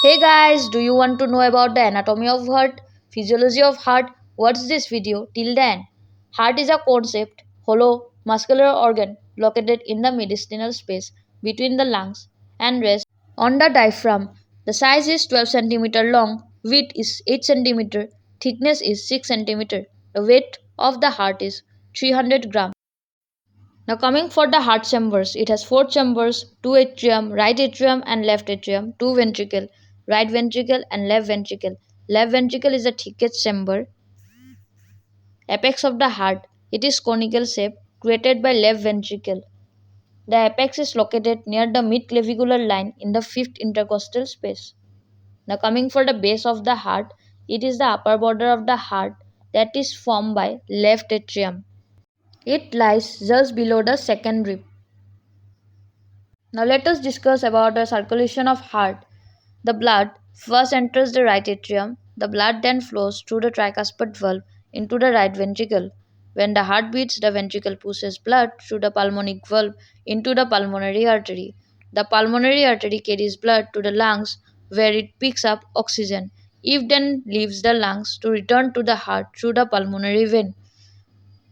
Hey guys, do you want to know about the anatomy of heart, physiology of heart? Watch this video till the end. Heart is a concept, hollow muscular organ located in the mediastinal space between the lungs and rests on the diaphragm. The size is 12 cm long, width is 8 cm, thickness is 6 cm. The weight of the heart is 300 grams. Now coming for the heart chambers, it has four chambers, two atrium, right atrium and left atrium, two ventricle, right ventricle and left ventricle. Left ventricle is the thickest chamber, apex of the heart. It is conical shape created by left ventricle. The apex is located near the midclavicular line in the fifth intercostal space. Now coming for the base of the heart, it is the upper border of the heart that is formed by left atrium. It lies just below the second rib. Now let us discuss about the circulation of heart. The blood first enters the right atrium. The blood then flows through the tricuspid valve into the right ventricle. When the heart beats, the ventricle pushes blood through the pulmonic valve into the pulmonary artery. The pulmonary artery carries blood to the lungs where it picks up oxygen. It then leaves the lungs to return to the heart through the pulmonary vein.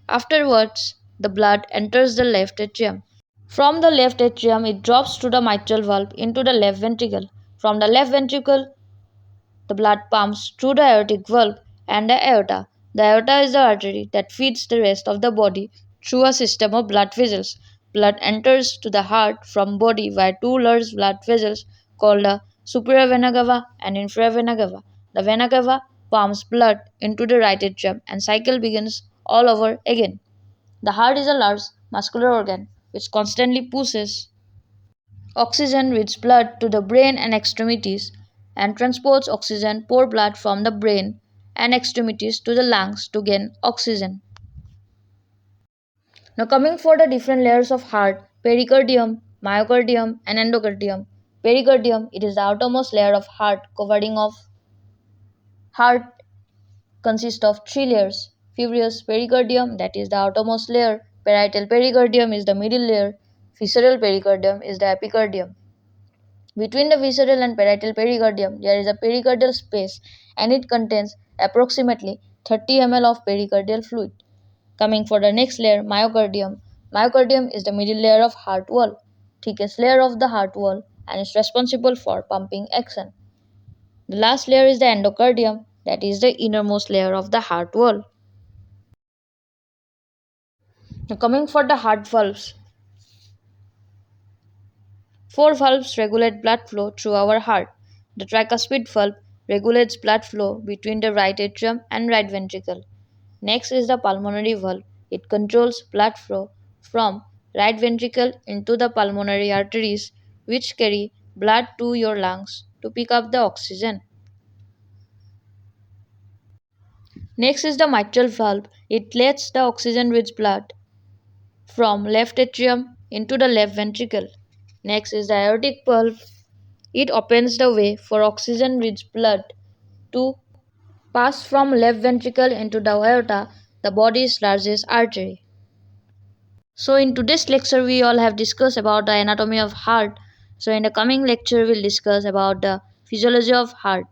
Afterwards, the blood enters the left atrium. From the left atrium, it drops through the mitral valve into the left ventricle. From the left ventricle, the blood pumps through the aortic valve and the aorta. The aorta is the artery that feeds the rest of the body through a system of blood vessels. Blood enters to the heart from body via two large blood vessels called the superior vena cava and inferior vena cava. The vena cava pumps blood into the right atrium and cycle begins all over again. The heart is a large muscular organ which constantly pushes oxygen rich blood to the brain and extremities and transports oxygen poor blood from the brain and extremities to the lungs to gain oxygen. Now coming for the different layers of heart, pericardium, myocardium and endocardium. Pericardium, it is the outermost layer of heart covering of heart consists of three layers. Fibrous pericardium, that is the outermost layer. Parietal pericardium is the middle layer. Visceral pericardium is the epicardium. Between the visceral and parietal pericardium, there is a pericardial space and it contains approximately 30 ml of pericardial fluid. Coming for the next layer, myocardium. Myocardium is the middle layer of heart wall, thickest layer of the heart wall, and is responsible for pumping action. The last layer is the endocardium, that is the innermost layer of the heart wall. Now coming for the heart valves. Four valves regulate blood flow through our heart. The tricuspid valve regulates blood flow between the right atrium and right ventricle. Next is the pulmonary valve. It controls blood flow from right ventricle into the pulmonary arteries, which carry blood to your lungs to pick up the oxygen. Next is the mitral valve. It lets the oxygen rich blood from left atrium into the left ventricle. Next is the aortic valve. It opens the way for oxygen rich blood to pass from left ventricle into the aorta, the body's largest artery. So in today's lecture we all have discussed about the anatomy of heart. So in the coming lecture we'll discuss about the physiology of heart.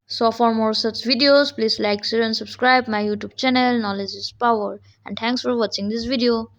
So for more such videos please like, share and subscribe my YouTube channel Knowledge is Power, and thanks for watching this video.